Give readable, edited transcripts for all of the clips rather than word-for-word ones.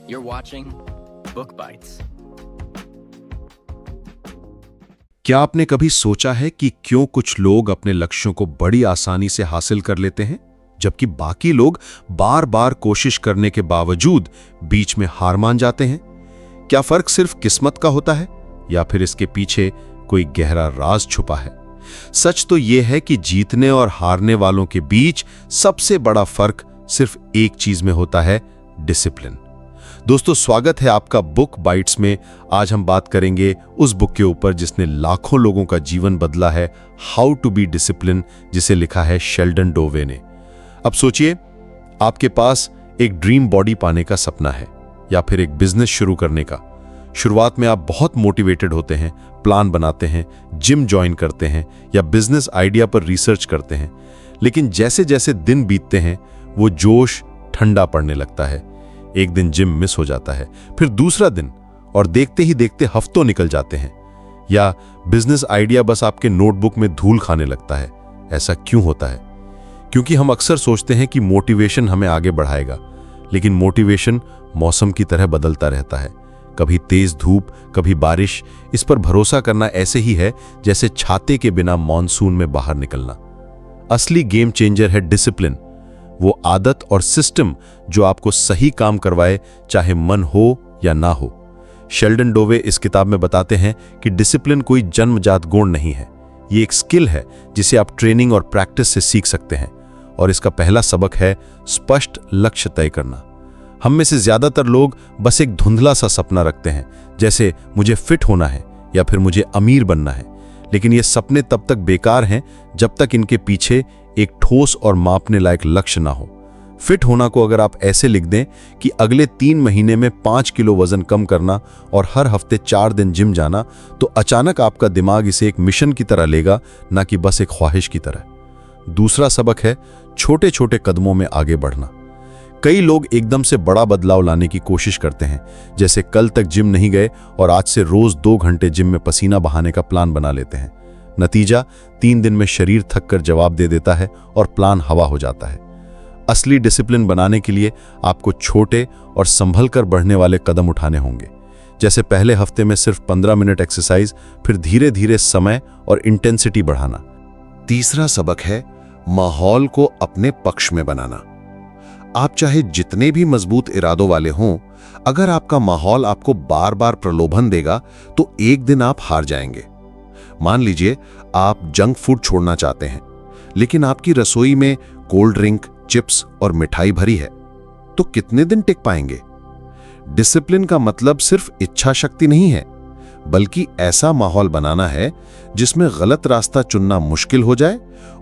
You're watching Book Bites. क्या आपने कभी सोचा है कि क्यों कुछ लोग अपने लक्ष्यों को बड़ी आसानी से हासिल कर लेते हैं, जबकि बाकी लोग बार बार कोशिश करने के बावजूद बीच में हार मान जाते हैं? क्या फर्क सिर्फ किस्मत का होता है या फिर इसके पीछे कोई गहरा राज छुपा है? सच तो यह है कि जीतने और हारने वालों के बीच सबसे बड़ा फर्क सिर्फ एक चीज में होता है, डिसिप्लिन। दोस्तों, स्वागत है आपका बुक बाइट्स में। आज हम बात करेंगे उस बुक के ऊपर जिसने लाखों लोगों का जीवन बदला है, हाउ टू बी डिसिप्लिन, जिसे लिखा है शेल्डन डोवे ने। अब सोचिए, आपके पास एक ड्रीम बॉडी पाने का सपना है या फिर एक बिजनेस शुरू करने का। शुरुआत में आप बहुत मोटिवेटेड होते हैं, प्लान बनाते हैं, जिम ज्वाइन करते हैं या बिजनेस आइडिया पर रिसर्च करते हैं। लेकिन जैसे जैसे दिन बीतते हैं वो जोश ठंडा पड़ने लगता है। एक दिन जिम मिस हो जाता है, फिर दूसरा दिन, और देखते ही देखते हफ्तों निकल जाते हैं। या बिजनेस आइडिया बस आपके नोटबुक में धूल खाने लगता है। ऐसा क्यों होता है? क्योंकि हम अक्सर सोचते हैं कि मोटिवेशन हमें आगे बढ़ाएगा, लेकिन मोटिवेशन मौसम की तरह बदलता रहता है। कभी तेज धूप, कभी बारिश। इस पर भरोसा करना ऐसे ही है जैसे छाते के बिना मॉनसून में बाहर निकलना। असली गेम चेंजर है डिसिप्लिन, वो आदत और सिस्टम जो आपको सही काम करवाए, चाहे मन हो या ना हो। शेल्डन डोवे इस किताब में बताते हैं कि डिसिप्लिन कोई जन्मजात गुण नहीं है, ये एक स्किल है जिसे आप ट्रेनिंग और प्रैक्टिस से सीख सकते हैं। और इसका पहला सबक है स्पष्ट लक्ष्य तय करना। हम में से ज्यादातर लोग बस एक धुंधला सा सपना रखते हैं, जैसे मुझे फिट होना है या फिर मुझे अमीर बनना है। लेकिन ये सपने तब तक बेकार हैं जब तक इनके पीछे एक ठोस और मापने लायक लक्ष्य ना हो। फिट होना को अगर आप ऐसे लिख दें कि अगले 3 महीने में 5 किलो वजन कम करना और हर हफ्ते 4 दिन जिम जाना, तो अचानक आपका दिमाग इसे एक मिशन की तरह लेगा, ना कि बस एक ख्वाहिश की तरह। दूसरा सबक है छोटे छोटे कदमों में आगे बढ़ना। कई लोग एकदम से बड़ा बदलाव लाने की कोशिश करते हैं, जैसे कल तक जिम नहीं गए और आज से रोज 2 घंटे जिम में पसीना बहाने का प्लान बना लेते हैं। नतीजा, 3 दिन में शरीर थक कर जवाब दे देता है और प्लान हवा हो जाता है। असली डिसिप्लिन बनाने के लिए आपको छोटे और संभल कर बढ़ने वाले कदम उठाने होंगे, जैसे पहले हफ्ते में सिर्फ 15 मिनट एक्सरसाइज, फिर धीरे धीरे समय और इंटेंसिटी बढ़ाना। तीसरा सबक है माहौल को अपने पक्ष में बनाना। आप चाहे जितने भी मजबूत इरादों वाले हों, अगर आपका माहौल आपको बार बार प्रलोभन देगा तो एक दिन आप हार जाएंगे। मान लीजिए आप जंक फूड छोड़ना चाहते हैं, लेकिन आपकी रसोई में कोल्ड ड्रिंक, चिप्स और मिठाई भरी है, तो कितने दिन टिक पाएंगे? डिसिप्लिन का मतलब सिर्फ इच्छा शक्ति नहीं है, बल्कि ऐसा माहौल बनाना है जिसमें गलत रास्ता चुनना मुश्किल हो जाए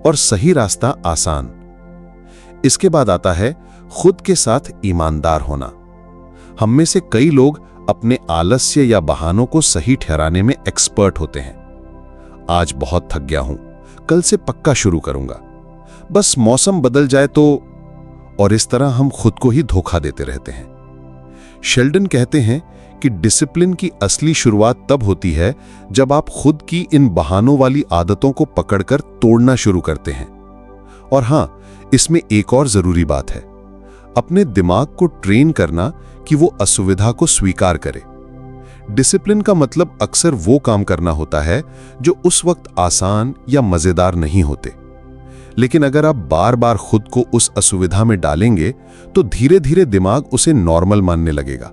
और सही रास्ता आसान। इसके बाद आता है खुद के साथ ईमानदार होना। हम में से कई लोग अपने आलस्य या बहानों को सही ठहराने में एक्सपर्ट होते हैं। आज बहुत थक गया हूं, कल से पक्का शुरू करूंगा, बस मौसम बदल जाए तो। और इस तरह हम खुद को ही धोखा देते रहते हैं। शेल्डन कहते हैं कि डिसिप्लिन की असली शुरुआत तब होती है जब आप खुद की इन बहानों वाली आदतों को पकड़कर तोड़ना शुरू करते हैं। और हां, इसमें एक और जरूरी बात है, अपने दिमाग को ट्रेन करना कि वो असुविधा को स्वीकार करे। डिसिप्लिन का मतलब अक्सर वो काम करना होता है जो उस वक्त आसान या मजेदार नहीं होते, लेकिन अगर आप बार बार खुद को उस असुविधा में डालेंगे तो धीरे धीरे दिमाग उसे नॉर्मल मानने लगेगा।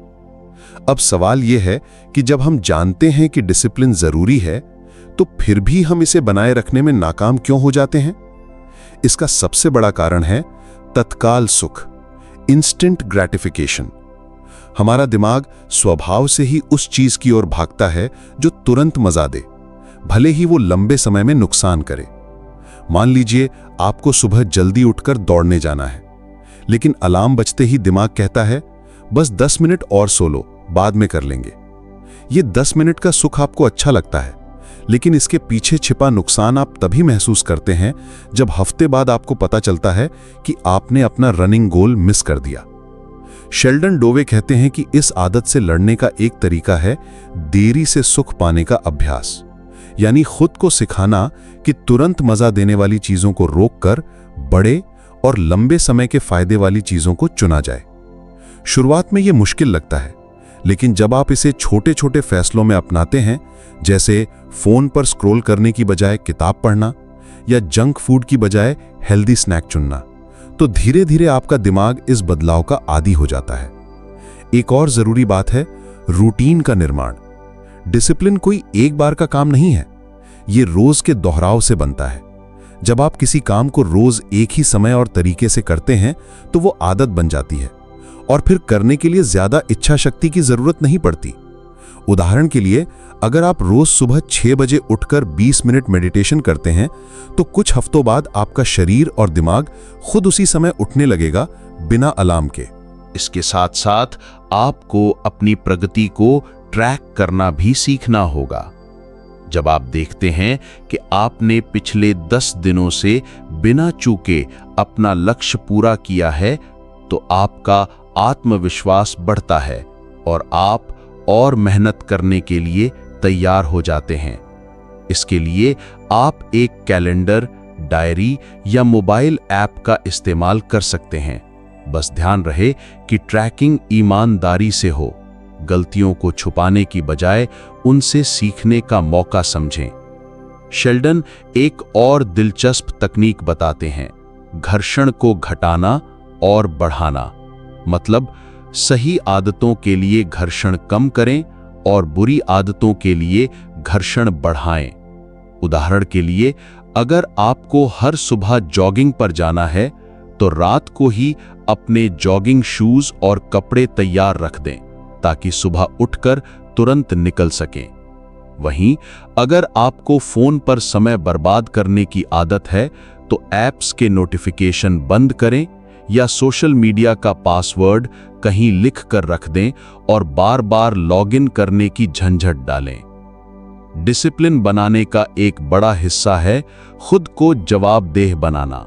अब सवाल यह है कि जब हम जानते हैं कि डिसिप्लिन जरूरी है, तो फिर भी हम इसे बनाए रखने में नाकाम क्यों हो जाते हैं? इसका सबसे बड़ा कारण है तत्काल सुख, इंस्टेंट ग्रेटिफिकेशन। हमारा दिमाग स्वभाव से ही उस चीज की ओर भागता है जो तुरंत मजा दे, भले ही वो लंबे समय में नुकसान करे। मान लीजिए आपको सुबह जल्दी उठकर दौड़ने जाना है, लेकिन अलार्म बजते ही दिमाग कहता है बस 10 मिनट और सो लो, बाद में कर लेंगे। ये 10 मिनट का सुख आपको अच्छा लगता है, लेकिन इसके पीछे छिपा नुकसान आप तभी महसूस करते हैं जब हफ्ते बाद आपको पता चलता है कि आपने अपना रनिंग गोल मिस कर दिया। शेल्डन डोवे कहते हैं कि इस आदत से लड़ने का एक तरीका है देरी से सुख पाने का अभ्यास, यानी खुद को सिखाना कि तुरंत मजा देने वाली चीजों को रोककर बड़े और लंबे समय के फायदे वाली चीजों को चुना जाए। शुरुआत में ये मुश्किल लगता है, लेकिन जब आप इसे छोटे छोटे फैसलों में अपनाते हैं, जैसे फोन पर स्क्रॉल करने की बजाय किताब पढ़ना या जंक फूड की बजाय हेल्दी स्नैक चुनना, तो धीरे धीरे आपका दिमाग इस बदलाव का आदी हो जाता है। एक और जरूरी बात है रूटीन का निर्माण। डिसिप्लिन कोई एक बार का काम नहीं है, ये रोज के दोहराव से बनता है। जब आप किसी काम को रोज एक ही समय और तरीके से करते हैं तो वो आदत बन जाती है और फिर करने के लिए ज्यादा इच्छा शक्ति की जरूरत नहीं पड़ती। उदाहरण के लिए, अगर आप रोज सुबह 6 बजे उठकर 20 मिनट मेडिटेशन करते हैं तो कुछ हफ्तों बाद आपका शरीर और दिमाग खुद उसी समय उठने लगेगा, बिना अलार्म के। इसके साथ साथ आपको अपनी प्रगति को ट्रैक करना भी सीखना होगा। जब आप देखते हैं कि आपने पिछले 10 दिनों से बिना चूके अपना लक्ष्य पूरा किया है, तो आपका आत्मविश्वास बढ़ता है और आप और मेहनत करने के लिए तैयार हो जाते हैं। इसके लिए आप एक कैलेंडर, डायरी या मोबाइल ऐप का इस्तेमाल कर सकते हैं। बस ध्यान रहे कि ट्रैकिंग ईमानदारी से हो। गलतियों को छुपाने की बजाय उनसे सीखने का मौका समझें। शेल्डन एक और दिलचस्प तकनीक बताते हैं, घर्षण को घटाना और बढ़ाना। मतलब सही आदतों के लिए घर्षण कम करें और बुरी आदतों के लिए घर्षण बढ़ाएं। उदाहरण के लिए, अगर आपको हर सुबह जॉगिंग पर जाना है तो रात को ही अपने जॉगिंग शूज और कपड़े तैयार रख दें ताकि सुबह उठकर तुरंत निकल सकें। वहीं अगर आपको फोन पर समय बर्बाद करने की आदत है तो ऐप्स के नोटिफिकेशन बंद करें या सोशल मीडिया का पासवर्ड कहीं लिख कर रख दें और बार बार लॉगिन करने की झंझट डालें। डिसिप्लिन बनाने का एक बड़ा हिस्सा है खुद को जवाबदेह बनाना।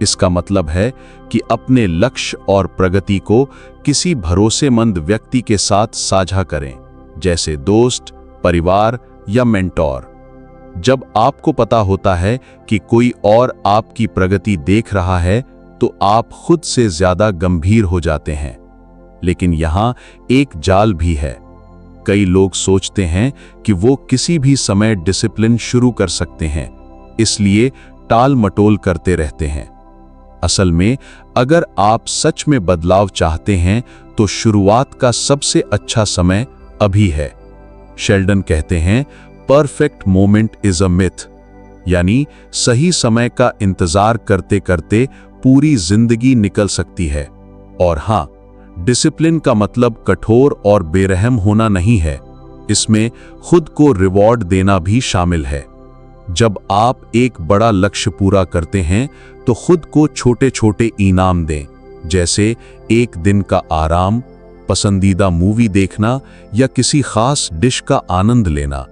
इसका मतलब है कि अपने लक्ष्य और प्रगति को किसी भरोसेमंद व्यक्ति के साथ साझा करें, जैसे दोस्त, परिवार या मेंटोर। जब आपको पता होता है कि कोई और आपकी प्रगति देख रहा है तो आप खुद से ज्यादा गंभीर हो जाते हैं। लेकिन यहां एक जाल भी है। कई लोग सोचते हैं कि वो किसी भी समय डिसिप्लिन शुरू कर सकते हैं, इसलिए टाल मटोल करते रहते हैं। असल में अगर आप सच में बदलाव चाहते हैं तो शुरुआत का सबसे अच्छा समय अभी है। शेल्डन कहते हैं, perfect moment is a myth, यानी सही समय का इंतजार करते करते पूरी जिंदगी निकल सकती है। और हां, डिसिप्लिन का मतलब कठोर और बेरहम होना नहीं है, इसमें खुद को रिवॉर्ड देना भी शामिल है। जब आप एक बड़ा लक्ष्य पूरा करते हैं तो खुद को छोटे छोटे इनाम दें, जैसे एक दिन का आराम, पसंदीदा मूवी देखना या किसी खास डिश का आनंद लेना।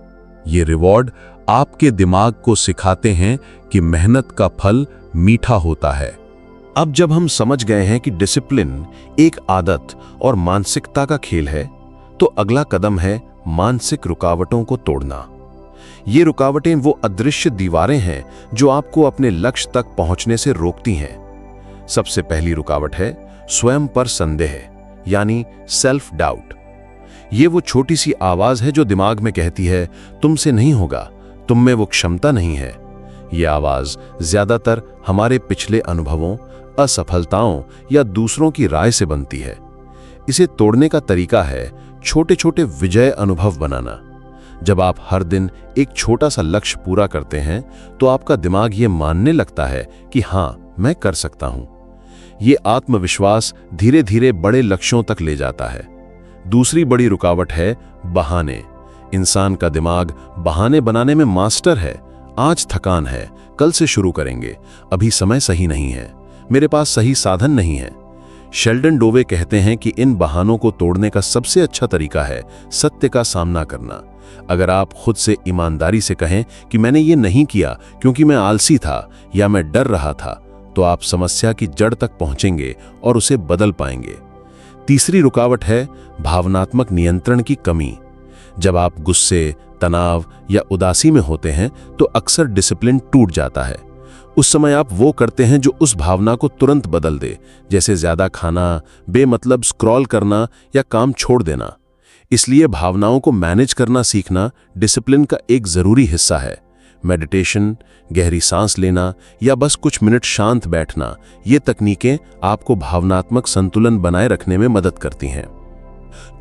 ये रिवॉर्ड आपके दिमाग को सिखाते हैं कि मेहनत का फल मीठा होता है। अब जब हम समझ गए हैं कि डिसिप्लिन एक आदत और मानसिकता का खेल है, तो अगला कदम है मानसिक रुकावटों को तोड़ना। ये रुकावटें वो अदृश्य दीवारें हैं जो आपको अपने लक्ष्य तक पहुंचने से रोकती हैं। सबसे पहली रुकावट है स्वयं पर संदेह, यानी सेल्फ डाउट। ये वो छोटी सी आवाज है जो दिमाग में कहती है, तुमसे नहीं होगा, तुम में वो क्षमता नहीं है। ये आवाज ज्यादातर हमारे पिछले अनुभवों, असफलताओं या दूसरों की राय से बनती है। इसे तोड़ने का तरीका है छोटे छोटे विजय अनुभव बनाना। जब आप हर दिन एक छोटा सा लक्ष्य पूरा करते हैं तो आपका दिमाग ये मानने लगता है कि हाँ, मैं कर सकता हूं। ये आत्मविश्वास धीरे धीरे बड़े लक्ष्यों तक ले जाता है। दूसरी बड़ी रुकावट है बहाने। इंसान का दिमाग बहाने बनाने में मास्टर है। आज थकान है, कल से शुरू करेंगे, अभी समय सही नहीं है, मेरे पास सही साधन नहीं है। शेल्डन डोवे कहते हैं कि इन बहानों को तोड़ने का सबसे अच्छा तरीका है सत्य का सामना करना। अगर आप खुद से ईमानदारी से कहें कि मैंने ये नहीं किया क्योंकि मैं आलसी था या मैं डर रहा था, तो आप समस्या की जड़ तक पहुंचेंगे और उसे बदल पाएंगे। तीसरी रुकावट है भावनात्मक नियंत्रण की कमी। जब आप गुस्से, तनाव या उदासी में होते हैं तो अक्सर डिसिप्लिन टूट जाता है। उस समय आप वो करते हैं जो उस भावना को तुरंत बदल दे, जैसे ज्यादा खाना, बेमतलब स्क्रॉल करना या काम छोड़ देना। इसलिए भावनाओं को मैनेज करना सीखना डिसिप्लिन का एक जरूरी हिस्सा है। मेडिटेशन, गहरी सांस लेना या बस कुछ मिनट शांत बैठना, ये तकनीकें आपको भावनात्मक संतुलन बनाए रखने में मदद करती हैं।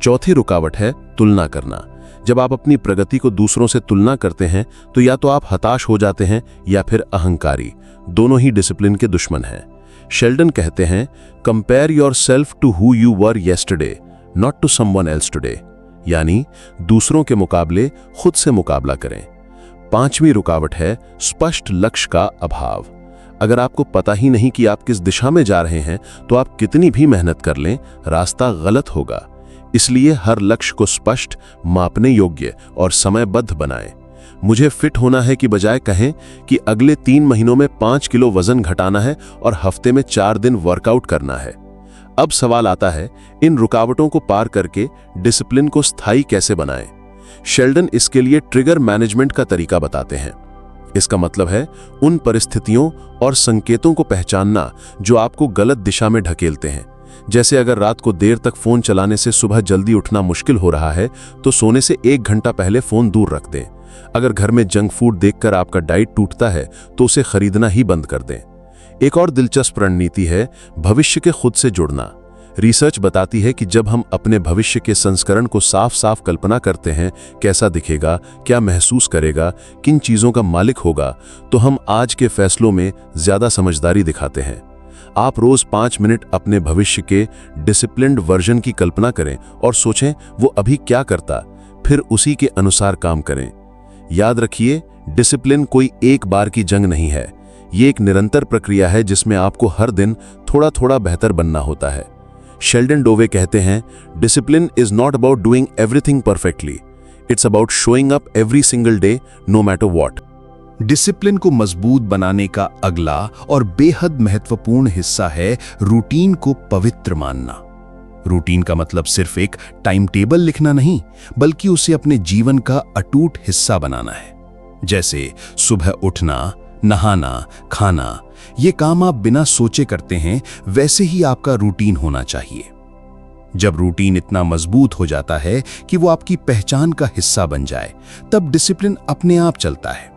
चौथी रुकावट है तुलना करना। जब आप अपनी प्रगति को दूसरों से तुलना करते हैं तो या तो आप हताश हो जाते हैं या फिर अहंकारी। दोनों ही डिसिप्लिन के दुश्मन हैं। शेल्डन कहते हैं, compare yourself to who you were yesterday, not to someone else today. यानी दूसरों के मुकाबले खुद से मुकाबला करें। पांचवी रुकावट है स्पष्ट लक्ष्य का अभाव। अगर आपको पता ही नहीं कि आप किस दिशा में जा रहे हैं तो आप कितनी भी मेहनत कर लें, रास्ता गलत होगा। इसलिए हर लक्ष्य को स्पष्ट, मापने योग्य और समयबद्ध बनाएं। मुझे फिट होना है की बजाय कहें कि अगले 3 महीनों में 5 किलो वजन घटाना है और हफ्ते में 4 दिन वर्कआउट करना है। अब सवाल आता है, इन रुकावटों को पार करके डिसिप्लिन को स्थायी कैसे बनाएं? शेल्डन इसके लिए ट्रिगर मैनेजमेंट का तरीका बताते हैं। इसका मतलब है उन परिस्थितियों और संकेतों को पहचानना जो आपको गलत दिशा में ढकेलते हैं। जैसे अगर रात को देर तक फोन चलाने से सुबह जल्दी उठना मुश्किल हो रहा है तो सोने से 1 घंटा पहले फोन दूर रख दें। अगर घर में जंक फूड देखकर आपका डाइट टूटता है तो उसे खरीदना ही बंद कर दें। एक और दिलचस्प रणनीति है भविष्य के खुद से जुड़ना। रिसर्च बताती है कि जब हम अपने भविष्य के संस्करण को साफ साफ कल्पना करते हैं, कैसा दिखेगा, क्या महसूस करेगा, किन चीजों का मालिक होगा, तो हम आज के फैसलों में ज्यादा समझदारी दिखाते हैं। आप रोज 5 मिनट अपने भविष्य के डिसिप्लिन्ड वर्जन की कल्पना करें और सोचें वो अभी क्या करता, फिर उसी के अनुसार काम करें। याद रखिए, डिसिप्लिन कोई एक बार की जंग नहीं है। ये एक निरंतर प्रक्रिया है जिसमें आपको हर दिन थोड़ा थोड़ा बेहतर बनना होता है। शेल्डन डोवे कहते हैं, discipline is not about doing everything perfectly, it's about showing up every single day no matter what. Discipline को मजबूत बनाने का अगला और बेहद महत्वपूर्ण हिस्सा है रूटीन को पवित्र मानना। रूटीन का मतलब सिर्फ एक टाइम टेबल लिखना नहीं, बल्कि उसे अपने जीवन का अटूट हिस्सा बनाना है। जैसे सुबह उठना, नहाना, खाना, ये काम आप बिना सोचे करते हैं, वैसे ही आपका रूटीन होना चाहिए। जब रूटीन इतना मजबूत हो जाता है कि वो आपकी पहचान का हिस्सा बन जाए, तब डिसिप्लिन अपने आप चलता है।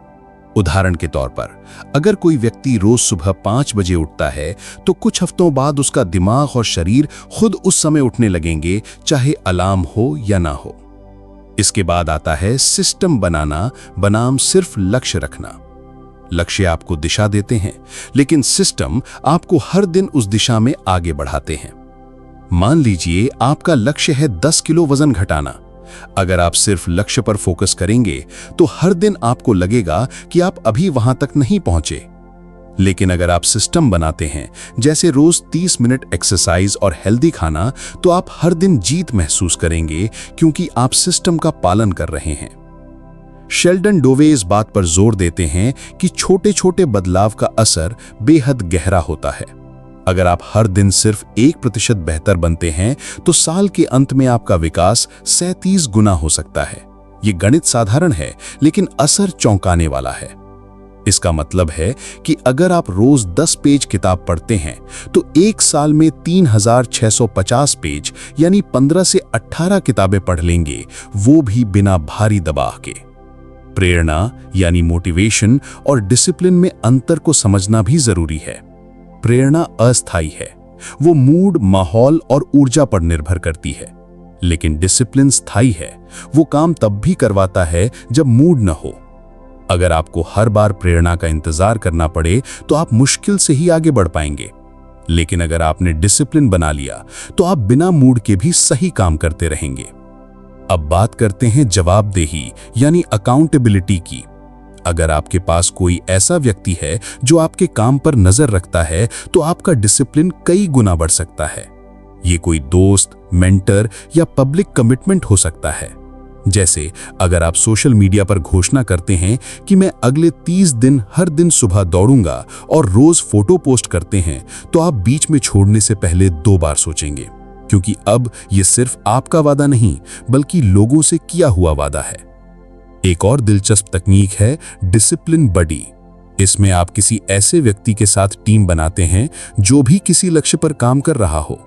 उदाहरण के तौर पर, अगर कोई व्यक्ति रोज सुबह 5 बजे उठता है तो कुछ हफ्तों बाद उसका दिमाग और शरीर खुद उस समय उठने लगेंगे, चाहे अलार्म हो या ना हो। इसके बाद आता है सिस्टम बनाना बनाम सिर्फ लक्ष्य रखना। लक्ष्य आपको दिशा देते हैं, लेकिन सिस्टम आपको हर दिन उस दिशा में आगे बढ़ाते हैं। मान लीजिए आपका लक्ष्य है 10 किलो वजन घटाना। अगर आप सिर्फ लक्ष्य पर फोकस करेंगे तो हर दिन आपको लगेगा कि आप अभी वहां तक नहीं पहुंचे। लेकिन अगर आप सिस्टम बनाते हैं, जैसे रोज 30 मिनट एक्सरसाइज और हेल्दी खाना, तो आप हर दिन जीत महसूस करेंगे, क्योंकि आप सिस्टम का पालन कर रहे हैं। शेल्डन डोवे इस बात पर जोर देते हैं कि छोटे छोटे बदलाव का असर बेहद गहरा होता है। अगर आप हर दिन सिर्फ 1% बेहतर बनते हैं तो साल के अंत में आपका विकास 37 गुना हो सकता है। ये गणित साधारण है, लेकिन असर चौंकाने वाला है। इसका मतलब है कि अगर आप रोज 10 पेज किताब पढ़ते हैं तो 1 साल में 3650 पेज यानी 15 से 18 किताबें पढ़ लेंगे, वो भी बिना भारी दबाव के। प्रेरणा यानी मोटिवेशन और डिसिप्लिन में अंतर को समझना भी जरूरी है। प्रेरणा अस्थायी है, वो मूड, माहौल और ऊर्जा पर निर्भर करती है, लेकिन डिसिप्लिन स्थायी है, वो काम तब भी करवाता है जब मूड न हो। अगर आपको हर बार प्रेरणा का इंतजार करना पड़े तो आप मुश्किल से ही आगे बढ़ पाएंगे, लेकिन अगर आपने डिसिप्लिन बना लिया तो आप बिना मूड के भी सही काम करते रहेंगे। अब बात करते हैं जवाबदेही यानी अकाउंटेबिलिटी की। अगर आपके पास कोई ऐसा व्यक्ति है जो आपके काम पर नजर रखता है तो आपका डिसिप्लिन कई गुना बढ़ सकता है। ये कोई दोस्त, मेंटर या पब्लिक कमिटमेंट हो सकता है। जैसे अगर आप सोशल मीडिया पर घोषणा करते हैं कि मैं अगले 30 दिन हर दिन सुबह दौड़ूंगा और रोज फोटो पोस्ट करते हैं, तो आप बीच में छोड़ने से पहले 2 बार सोचेंगे, क्योंकि अब ये सिर्फ आपका वादा नहीं बल्कि लोगों से किया हुआ वादा है। एक और दिलचस्प तकनीक है डिसिप्लिन बडी। इसमें आप किसी ऐसे व्यक्ति के साथ टीम बनाते हैं जो भी किसी लक्ष्य पर काम कर रहा हो।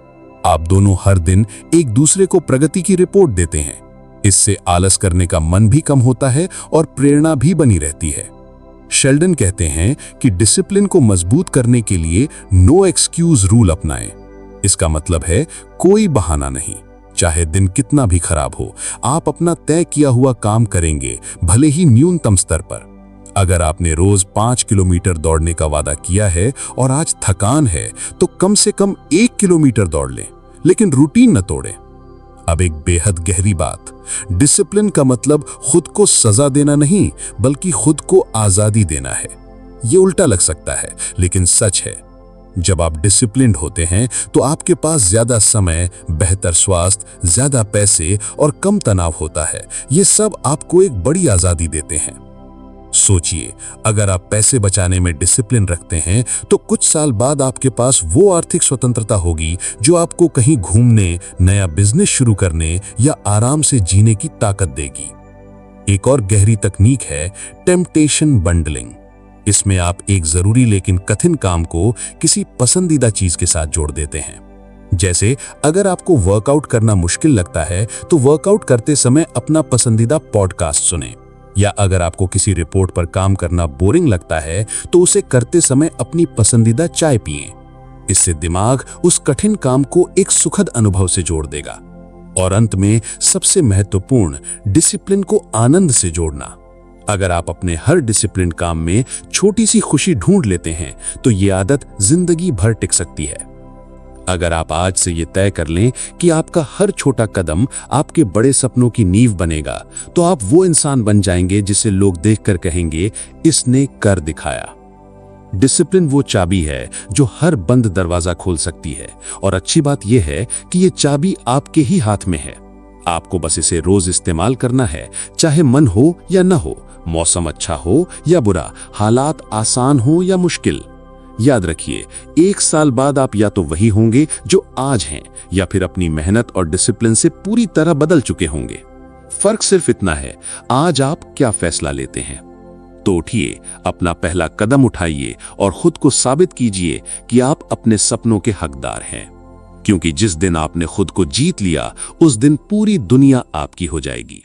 आप दोनों हर दिन एक दूसरे को प्रगति की रिपोर्ट देते हैं। इससे आलस करने का मन भी कम होता है और प्रेरणा भी बनी रहती है। शेल्डन कहते हैं कि डिसिप्लिन को मजबूत करने के लिए नो एक्सक्यूज रूल अपनाएं। इसका मतलब है कोई बहाना नहीं। चाहे दिन कितना भी खराब हो, आप अपना तय किया हुआ काम करेंगे, भले ही न्यूनतम स्तर पर। अगर आपने रोज 5 किलोमीटर दौड़ने का वादा किया है और आज थकान है, तो कम से कम 1 किलोमीटर दौड़ लें, लेकिन रूटीन न तोड़ें। अब एक बेहद गहरी बात, डिसिप्लिन का मतलब खुद को सजा देना नहीं, बल्कि खुद को आजादी देना है। ये उल्टा लग सकता है, लेकिन सच है। जब आप डिसिप्लिन्ड होते हैं तो आपके पास ज्यादा समय, बेहतर स्वास्थ्य, ज्यादा पैसे और कम तनाव होता है। ये सब आपको एक बड़ी आजादी देते हैं। सोचिए, अगर आप पैसे बचाने में डिसिप्लिन रखते हैं तो कुछ साल बाद आपके पास वो आर्थिक स्वतंत्रता होगी जो आपको कहीं घूमने, नया बिजनेस शुरू करने या आराम से जीने की ताकत देगी। एक और गहरी तकनीक है टेम्पटेशन बंडलिंग। इसमें आप एक जरूरी लेकिन कठिन काम को किसी पसंदीदा चीज के साथ जोड़ देते हैं। जैसे अगर आपको वर्कआउट करना मुश्किल लगता है तो वर्कआउट करते समय अपना पसंदीदा पॉडकास्ट सुनें, या अगर आपको किसी रिपोर्ट पर काम करना बोरिंग लगता है तो उसे करते समय अपनी पसंदीदा चाय पिएं। इससे दिमाग उस कठिन काम को एक सुखद अनुभव से जोड़ देगा। और अंत में सबसे महत्वपूर्ण, डिसिप्लिन को आनंद से जोड़ना। अगर आप अपने हर डिसिप्लिन काम में छोटी सी खुशी ढूंढ लेते हैं तो ये आदत जिंदगी भर टिक सकती है। अगर आप आज से ये तय कर लें कि आपका हर छोटा कदम आपके बड़े सपनों की नींव बनेगा, तो आप वो इंसान बन जाएंगे जिसे लोग देखकर कहेंगे, इसने कर दिखाया। डिसिप्लिन वो चाबी है जो हर बंद दरवाजा खोल सकती है, और अच्छी बात यह है कि ये चाबी आपके ही हाथ में है। आपको बस इसे रोज इस्तेमाल करना है, चाहे मन हो या न हो, मौसम अच्छा हो या बुरा, हालात आसान हो या मुश्किल। याद रखिए, 1 साल बाद आप या तो वही होंगे जो आज हैं, या फिर अपनी मेहनत और डिसिप्लिन से पूरी तरह बदल चुके होंगे। फर्क सिर्फ इतना है, आज आप क्या फैसला लेते हैं। तो उठिए, अपना पहला कदम उठाइए और खुद को साबित कीजिए कि आप अपने सपनों के हकदार हैं। क्योंकि जिस दिन आपने खुद को जीत लिया, उस दिन पूरी दुनिया आपकी हो जाएगी।